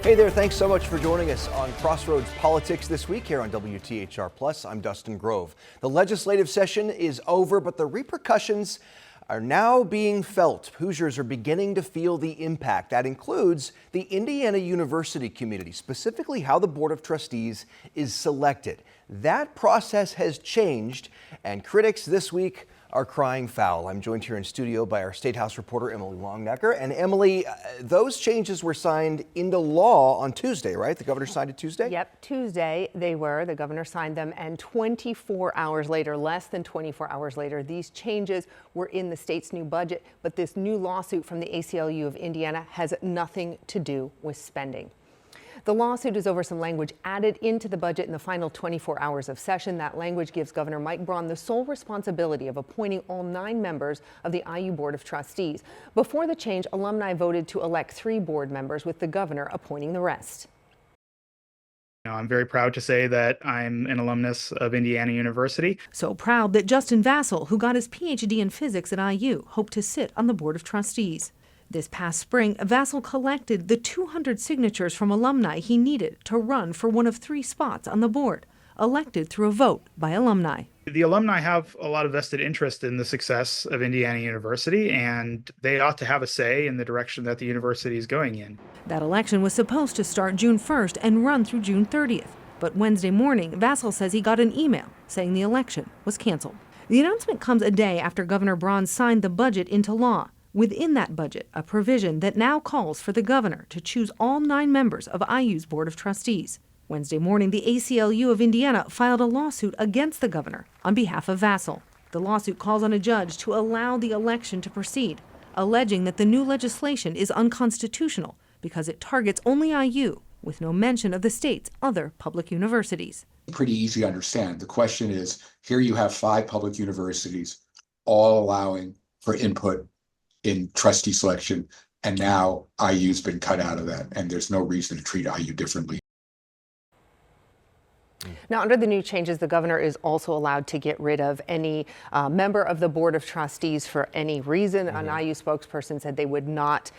Hey there, thanks so much for joining us on Crossroads Politics this week here on WTHR+. I'm Dustin Grove. The legislative session is over, but the repercussions are now being felt. Hoosiers are beginning to feel the impact. That includes the Indiana University community, specifically how the Board of Trustees is selected. That process has changed, and critics this week are crying foul. I'm joined here in studio by our State House reporter, Emily Longnecker. And Emily, those changes were signed into law on Tuesday, right? The governor signed it Tuesday? Yep, Tuesday they were. The governor signed them, and 24 hours later, less than 24 hours later, these changes were in the state's new budget. But this new lawsuit from the ACLU of Indiana has nothing to do with spending. The lawsuit is over some language added into the budget in the final 24 hours of session. That language gives Governor Braun the sole responsibility of appointing all 9 members of the IU Board of Trustees. Before the change, alumni voted to elect 3 board members, with the governor appointing the rest. I'm very proud to say that I'm an alumnus of Indiana University. So proud that Justin Vassell, who got his PhD in physics at IU, hoped to sit on the Board of Trustees. This past spring, Vassell collected the 200 signatures from alumni he needed to run for one of 3 spots on the board, elected through a vote by alumni. The alumni have a lot of vested interest in the success of Indiana University, and they ought to have a say in the direction that the university is going in. That election was supposed to start June 1st and run through June 30th. But Wednesday morning, Vassell says he got an email saying the election was canceled. The announcement comes a day after Governor Braun signed the budget into law. Within that budget, a provision that now calls for the governor to choose all 9 members of IU's Board of Trustees. Wednesday morning, the ACLU of Indiana filed a lawsuit against the governor on behalf of Vassell. The lawsuit calls on a judge to allow the election to proceed, alleging that the new legislation is unconstitutional because it targets only IU, with no mention of the state's other public universities. Pretty easy to understand. The question is, here you have 5 public universities all allowing for input in trustee selection, and now IU's been cut out of that, and there's no reason to treat IU differently. Now, under the new changes, the governor is also allowed to get rid of any member of the Board of Trustees for any reason. An IU spokesperson said they would not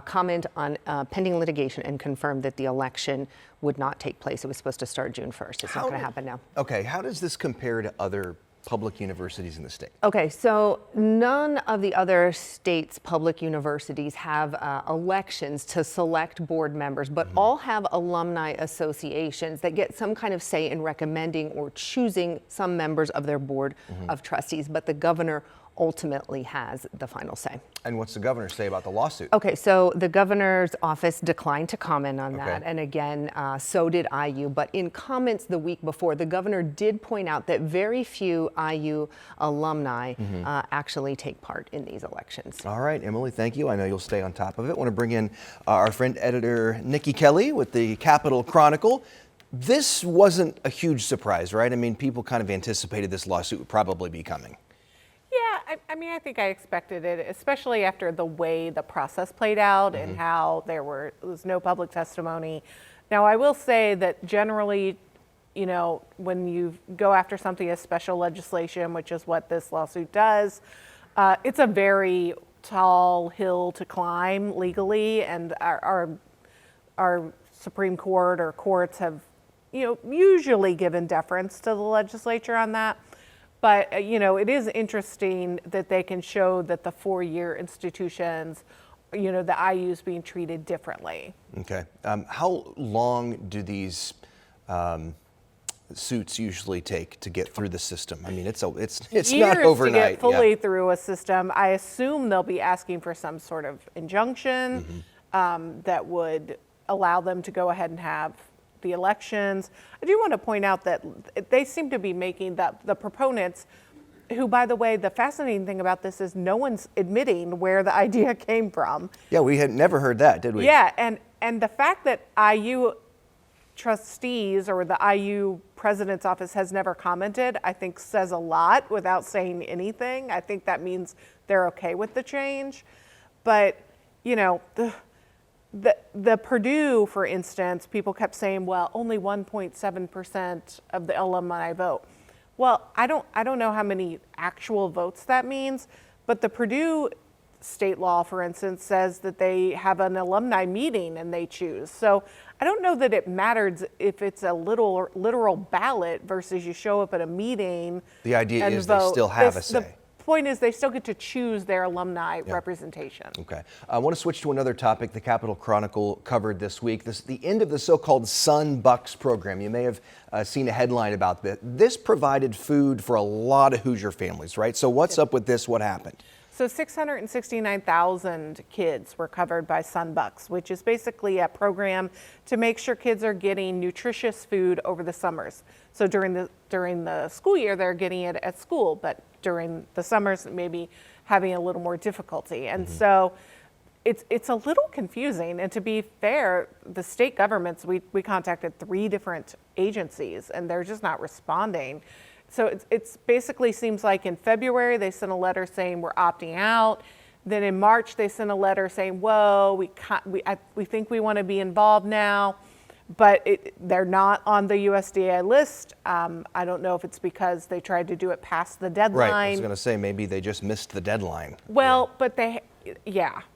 comment on pending litigation and confirmed that the election would not take place. It was supposed to start June 1st. It's not going to happen now. Okay, how does this compare to other public universities in the state? Okay, so none of the other states' public universities have elections to select board members, but all have alumni associations that get some kind of say in recommending or choosing some members of their board of trustees, but the governor ultimately has the final say. And what's the governor say about the lawsuit? Okay, so the governor's office declined to comment on that, and again, so did IU. But in comments the week before, the governor did point out that very few IU alumni actually take part in these elections. All right, Emily, thank you. I know you'll stay on top of it. I want to bring in our friend editor Nikki Kelly with the Capitol Chronicle. This wasn't a huge surprise, right? I mean, people kind of anticipated this lawsuit would probably be coming. Yeah, I mean, I think I expected it, especially after the way the process played out and how there was no public testimony. Now, I will say that generally, you know, when you go after something as special legislation, which is what this lawsuit does, it's a very tall hill to climb legally, and our Supreme Court or courts have, you know, usually given deference to the legislature on that. But, you know, it is interesting that they can show that the 4-year institutions, you know, the IU is being treated differently. Okay. How long do these suits usually take to get through the system? I mean, it's not overnight. To get fully through a system. I assume they'll be asking for some sort of injunction that would allow them to go ahead and have the elections. I do want to point out that they seem to be making the proponents, who, by the way, the fascinating thing about this is no one's admitting where the idea came from. Yeah, we had never heard that, did we? Yeah, and the fact that IU trustees or the IU president's office has never commented, I think says a lot without saying anything. I think that means they're okay with the change. But, you know, the Purdue, for instance, people kept saying, well, only 1.7% of the alumni vote. Well, I don't know how many actual votes that means, but the Purdue state law, for instance, says that they have an alumni meeting and they choose. So I don't know that it matters if it's a literal ballot versus you show up at a meeting. The idea and is vote. they still have a say. The point is they still get to choose their alumni representation. Okay. I want to switch to another topic the Capitol Chronicle covered this week. The end of the so-called Sun Bucks program. You may have seen a headline about this. This provided food for a lot of Hoosier families, right? So what's up with this? What happened? So 669,000 kids were covered by Sun Bucks, which is basically a program to make sure kids are getting nutritious food over the summers. So during the school year, they're getting it at school, but during the summers, maybe having a little more difficulty. And so it's a little confusing. And to be fair, the state governments, we contacted 3 different agencies and they're just not responding. So it's basically seems like in February, they sent a letter saying we're opting out. Then in March, they sent a letter saying, whoa, we think we want to be involved now. But they're not on the USDA list. I don't know if it's because they tried to do it past the deadline. Right, I was going to say maybe they just missed the deadline. Well, but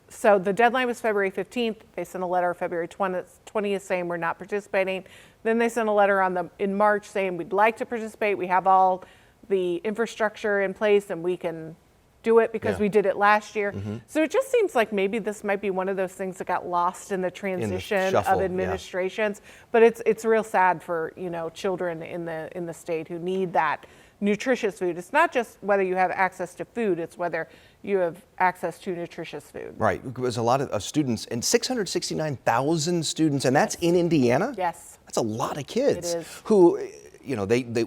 so the deadline was February 15th. They sent a letter February 20th saying we're not participating. Then they sent a letter in March saying we'd like to participate. We have all the infrastructure in place and we can do it because we did it last year. So it just seems like maybe this might be one of those things that got lost in the transition shuffle, of administrations. But it's real sad for children in the state who need that nutritious food. It's not just whether you have access to food, it's whether you have access to nutritious food. Right, because a lot of students, and 669,000 students, and that's in Indiana? Yes. That's a lot of kids. It is. Who,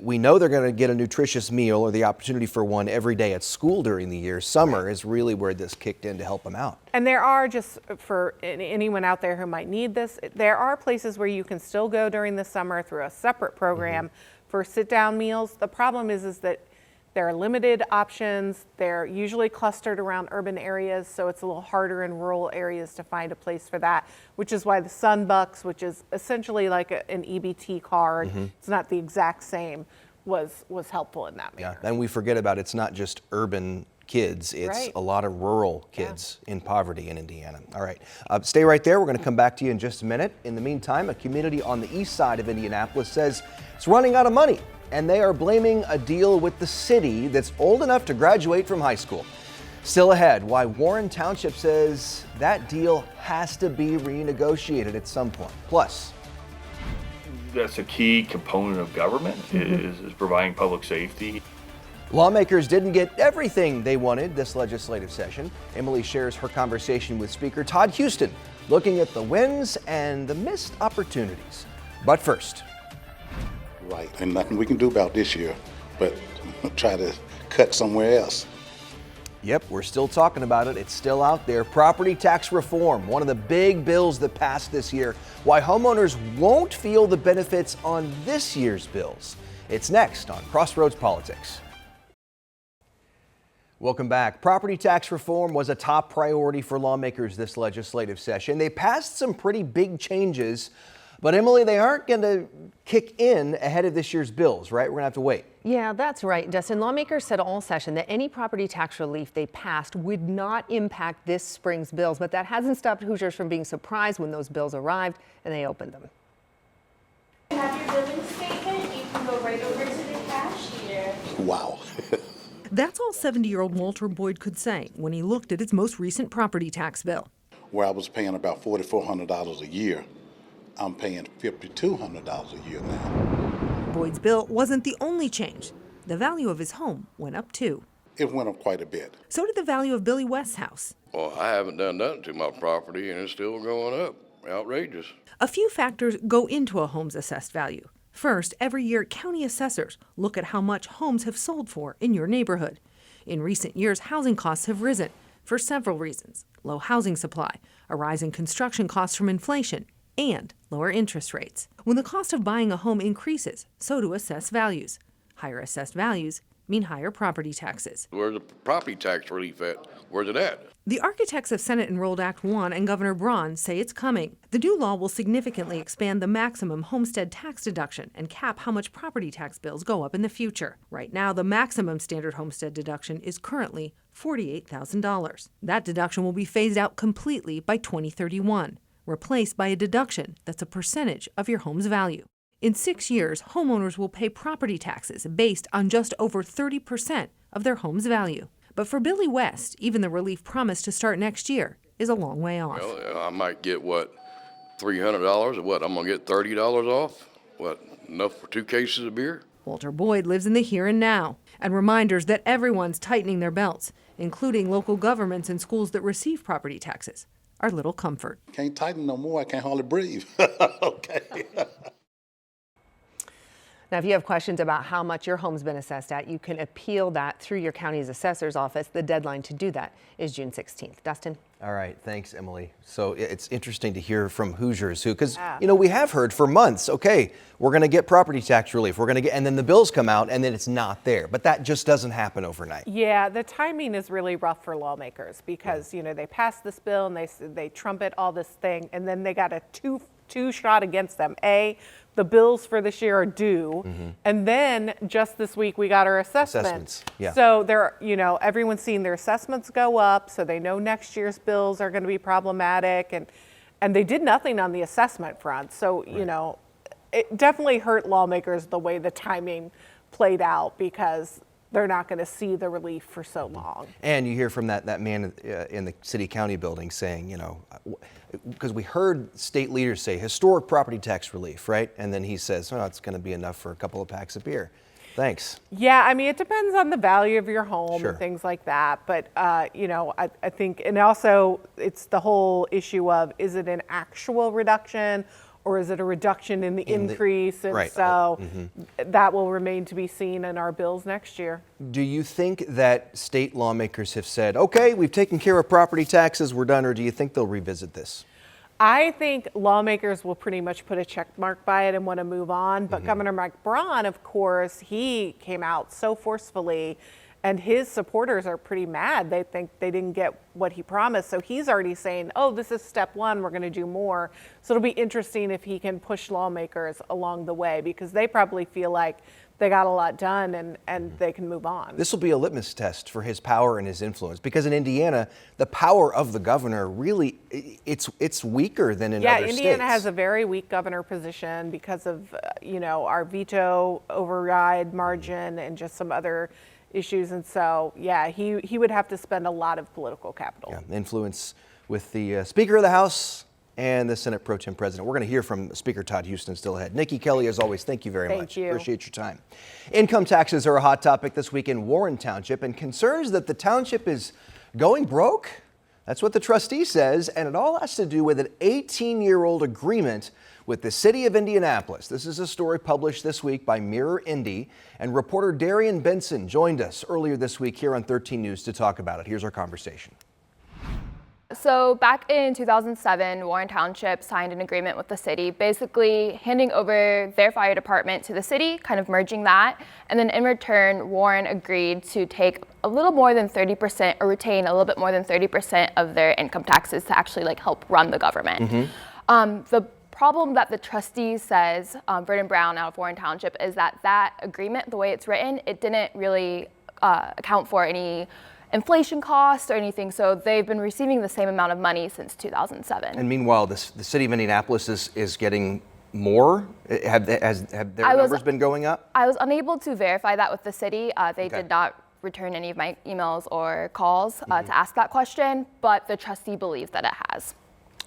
we know they're going to get a nutritious meal or the opportunity for one every day at school during the year. Summer is really where this kicked in to help them out. And there are, just for anyone out there who might need this, there are places where you can still go during the summer through a separate program for sit-down meals. The problem is that there are limited options. They're usually clustered around urban areas, so it's a little harder in rural areas to find a place for that, which is why the Sun Bucks, which is essentially like an EBT card, it's not the exact same, was helpful in that manner. Yeah, and we forget about it's not just urban kids, it's a lot of rural kids in poverty in Indiana. All right, stay right there. We're going to come back to you in just a minute. In the meantime, a community on the east side of Indianapolis says it's running out of money, and they are blaming a deal with the city that's old enough to graduate from high school. Still ahead, why Warren Township says that deal has to be renegotiated at some point. Plus, that's a key component of government is providing public safety. lawmakers didn't get everything they wanted this legislative session. Emily shares her conversation with Speaker Todd Houston, looking at the wins and the missed opportunities. But first. Right, and nothing we can do about this year, but try to cut somewhere else. Yep, we're still talking about it. It's still out there. Property tax reform, one of the big bills that passed this year. Why homeowners won't feel the benefits on this year's bills. It's next on Crossroads Politics. Welcome back. Property tax reform was a top priority for lawmakers this legislative session. They passed some pretty big changes, but Emily, they aren't going to kick in ahead of this year's bills, right? We're going to have to wait. Yeah, that's right, Dustin. Lawmakers said all session that any property tax relief they passed would not impact this spring's bills, but that hasn't stopped Hoosiers from being surprised when those bills arrived and they opened them. You have your billing statement. You can go right over to the cashier. Wow. That's all 70-year-old Walter Boyd could say when he looked at his most recent property tax bill. Where I was paying about $4,400 a year, I'm paying $5,200 a year now. Boyd's bill wasn't the only change. The value of his home went up too. It went up quite a bit. So did the value of Billy West's house. Well, I haven't done nothing to my property and it's still going up. Outrageous. A few factors go into a home's assessed value. First, every year, county assessors look at how much homes have sold for in your neighborhood. In recent years, housing costs have risen for several reasons: low housing supply, a rise in construction costs from inflation, and lower interest rates. When the cost of buying a home increases, so do assessed values. Higher assessed values mean higher property taxes. Where's the property tax relief at? Where's it at? The architects of Senate Enrolled Act 1 and Governor Braun say it's coming. The new law will significantly expand the maximum homestead tax deduction and cap how much property tax bills go up in the future. Right now, the maximum standard homestead deduction is currently $48,000. That deduction will be phased out completely by 2031, replaced by a deduction that's a percentage of your home's value. In 6 years, homeowners will pay property taxes based on just over 30% of their home's value. But for Billy West, even the relief promised to start next year is a long way off. Well, I might get, $300? What, I'm gonna get $30 off? What, enough for 2 cases of beer? Walter Boyd lives in the here and now, and reminders that everyone's tightening their belts, including local governments and schools that receive property taxes, are little comfort. Can't tighten no more. I can't hardly breathe. Okay. Now, if you have questions about how much your home's been assessed at, you can appeal that through your county's assessor's office. The deadline to do that is June 16th. Dustin? All right, thanks, Emily. So it's interesting to hear from Hoosiers because, we have heard for months, okay, we're going to get property tax relief. We're going to get, and then the bills come out and then it's not there. But that just doesn't happen overnight. Yeah, the timing is really rough for lawmakers because, they passed this bill and they trumpet all this thing and then they got a two shot against them. The bills for this year are due, and then just this week we got our assessments. Yeah. So they're, everyone's seeing their assessments go up, so they know next year's bills are going to be problematic, and they did nothing on the assessment front. So it definitely hurt lawmakers the way the timing played out because they're not going to see the relief for so long. And you hear from that man in the city county building saying, because we heard state leaders say historic property tax relief, right? And then he says, it's going to be enough for a couple of packs of beer. Thanks. Yeah, I mean, it depends on the value of your home Sure. and things like that. But, I think, and also it's the whole issue of, is it an actual reduction or is it a reduction in the increase? And right. so that will remain to be seen in our bills next year. Do you think that state lawmakers have said, okay, we've taken care of property taxes, we're done, or do you think they'll revisit this? I think lawmakers will pretty much put a check mark by it and want to move on. But Governor Braun, of course, he came out so forcefully and his supporters are pretty mad. They think they didn't get what he promised. So he's already saying, this is step one, we're going to do more. So it'll be interesting if he can push lawmakers along the way because they probably feel like they got a lot done and they can move on. This will be a litmus test for his power and his influence because in Indiana, the power of the governor really, it's weaker than in other states. Yeah, Indiana has a very weak governor position because of, our veto override margin and just some other issues. And so, he would have to spend a lot of political capital. Yeah, influence with the Speaker of the House and the Senate Pro Tem President. We're going to hear from Speaker Todd Houston still ahead. Nikki Kelly, as always, thank you very much. Thank you. Appreciate your time. Income taxes are a hot topic this week in Warren Township, and concerns that the township is going broke. That's what the trustee says, and it all has to do with an 18-year-old agreement with the city of Indianapolis. This is a story published this week by Mirror Indy, and reporter Darian Benson joined us earlier this week here on 13 News to talk about it. Here's our conversation. So back in 2007, Warren Township signed an agreement with the city, basically handing over their fire department to the city, kind of merging that. And then in return, Warren agreed to take a little more than 30% or retain a little bit more than 30% of their income taxes to actually help run the government. The problem that the trustee says, Vernon Braun out of Warren Township, is that agreement, the way it's written, it didn't really account for any inflation costs or anything, so they've been receiving the same amount of money since 2007. And meanwhile, the city of Indianapolis is getting more? Have their numbers been going up? I was unable to verify that with the city. They did not return any of my emails or calls to ask that question, but the trustee believes that it has.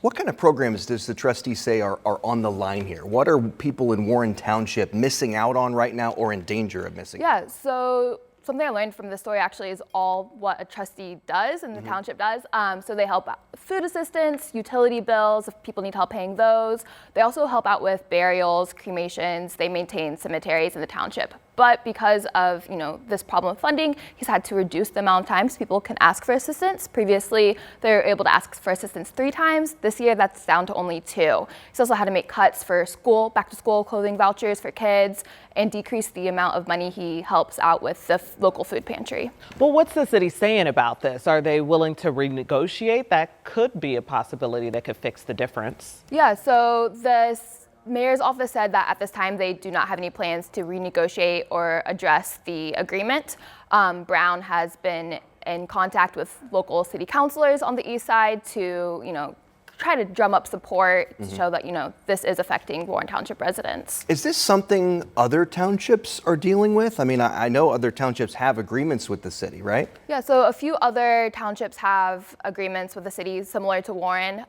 What kind of programs does the trustee say are on the line here? What are people in Warren Township missing out on right now or in danger of missing out? Yeah, so something I learned from this story actually is all what a trustee does and the township does. So they help out with food assistance, utility bills, if people need help paying those. They also help out with burials, cremations. They maintain cemeteries in the township. But because of, this problem of funding, he's had to reduce the amount of times people can ask for assistance. Previously, they were able to ask for assistance 3 times. This year, that's down to only 2. He's also had to make cuts for back to school clothing vouchers for kids, and decrease the amount of money he helps out with the local food pantry. Well, what's the city saying about this? Are they willing to renegotiate? That could be a possibility that could fix the difference. Yeah, so the mayor's office said that at this time they do not have any plans to renegotiate or address the agreement. Braun has been in contact with local city councilors on the east side to, try to drum up support to show that, this is affecting Warren Township residents. Is this something other townships are dealing with? I mean, I know other townships have agreements with the city, right? Yeah, so a few other townships have agreements with the city similar to Warren.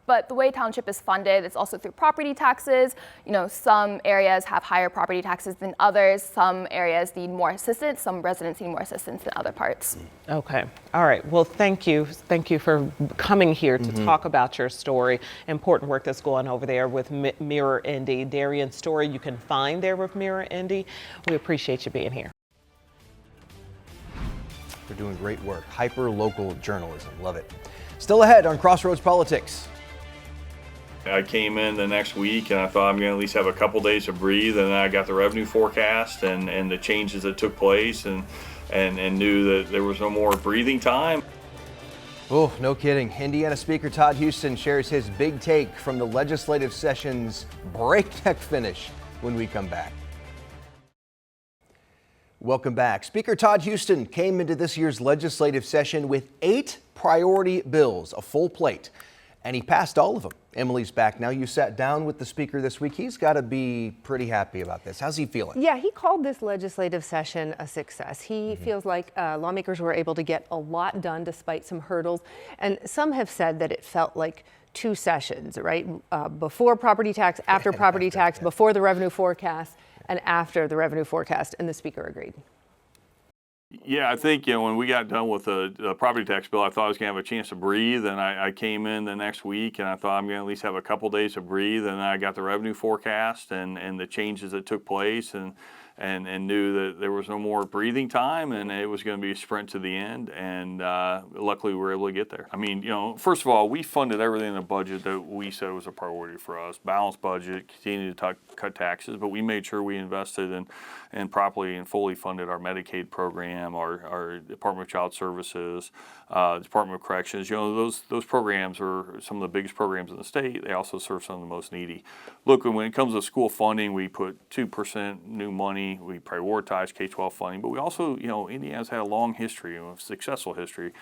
But the way township is funded, it's also through property taxes. Some areas have higher property taxes than others. Some areas need more assistance. Some residents need more assistance than other parts. Okay. All right. Well, thank you. Thank you for coming here to talk about your story. Important work that's going over there with Mirror Indy. Darian's story you can find there with Mirror Indy. We appreciate you being here. They're doing great work. Hyper-local journalism. Love it. Still ahead on Crossroads Politics. I came in the next week and I thought I'm going to at least have a couple days to breathe, and then I got the revenue forecast and the changes that took place and knew that there was no more breathing time. Oh, no kidding. Indiana Speaker Todd Huston shares his big take from the legislative session's breakneck finish when we come back. Welcome back. Speaker Todd Huston came into this year's legislative session with 8 priority bills, a full plate, and he passed all of them. Emily's back now. You sat down with the speaker this week. He's got to be pretty happy about this. How's he feeling? Yeah, he called this legislative session a success. He feels like lawmakers were able to get a lot done despite some hurdles. And some have said that it felt like 2 sessions, right? Before property tax, after property tax, before the revenue forecast, and after the revenue forecast. And the speaker agreed. Yeah, I think, when we got done with the property tax bill, I thought I was going to have a chance to breathe, and I came in the next week and I thought I'm going to at least have a couple days to breathe, and I got the revenue forecast and the changes that took place and knew that there was no more breathing time and it was going to be a sprint to the end, and luckily we were able to get there. I mean, first of all, we funded everything in the budget that we said was a priority for us. Balanced budget, continued to cut taxes, but we made sure we invested and properly and fully funded our Medicaid program, our Department of Child Services, Department of Corrections. Those programs are some of the biggest programs in the state. They also serve some of the most needy. Look, when it comes to school funding, we put 2% new money. We prioritize K-12 funding, but we also, Indiana's had a long history, a successful history.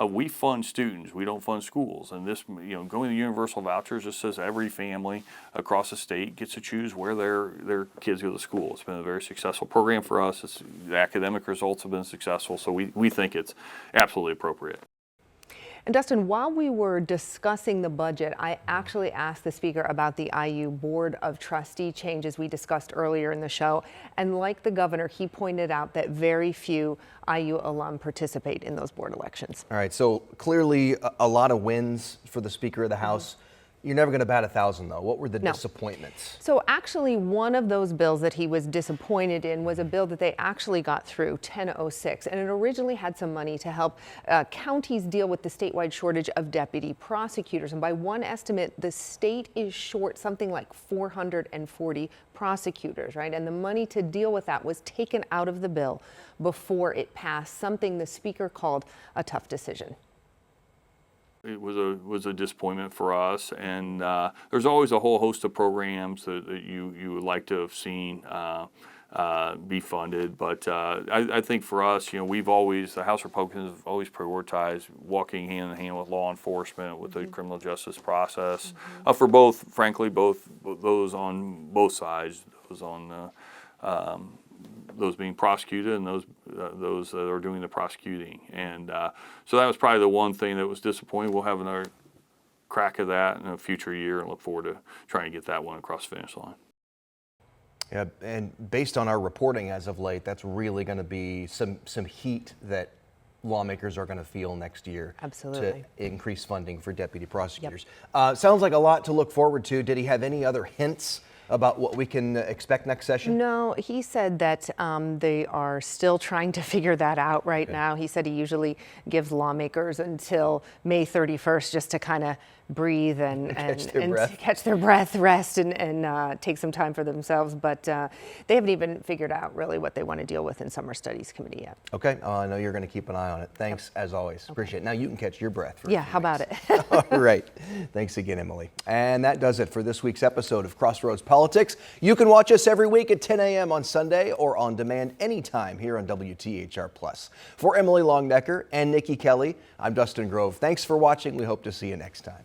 We fund students. We don't fund schools. And this, going to universal vouchers, just says every family across the state gets to choose where their kids go to school. It's been a very successful program for us. The academic results have been successful, so we think it's absolutely appropriate. And Dustin, while we were discussing the budget, I actually asked the speaker about the IU Board of Trustee changes we discussed earlier in the show. And like the governor, he pointed out that very few IU alum participate in those board elections. All right, so clearly a lot of wins for the Speaker of the House. You're never going to bat 1,000, though. What were the disappointments? So actually, one of those bills that he was disappointed in was a bill that they actually got through, 1006. And it originally had some money to help counties deal with the statewide shortage of deputy prosecutors. And by one estimate, the state is short something like 440 prosecutors, right? And the money to deal with that was taken out of the bill before it passed, something the speaker called a tough decision. It was a disappointment for us, and there's always a whole host of programs that you would like to have seen be funded. But I think for us, the House Republicans have always prioritized walking hand in hand with law enforcement, with the criminal justice process, for both those on both sides, those on those being prosecuted and those that are doing the prosecuting. And so that was probably the one thing that was disappointing. We'll have another crack at that in a future year and look forward to trying to get that one across the finish line. Yeah, and based on our reporting as of late, that's really going to be some heat that lawmakers are going to feel next year. Absolutely. To increase funding for deputy prosecutors. Sounds like a lot to look forward to. Did he have any other hints about what we can expect next session? No, he said that they are still trying to figure that out right now. He said he usually gives lawmakers until May 31st just to kind of breathe and catch their breath, rest, and take some time for themselves. But they haven't even figured out really what they want to deal with in Summer Studies Committee yet. Okay, I know you're going to keep an eye on it. Thanks, as always. Appreciate it. Now you can catch your breath. For a few how about it? All right. Thanks again, Emily. And that does it for this week's episode of Crossroads Politics. You can watch us every week at 10 a.m. on Sunday or on demand anytime here on WTHR+. For Emily Longnecker and Nikki Kelly, I'm Dustin Grove. Thanks for watching. We hope to see you next time.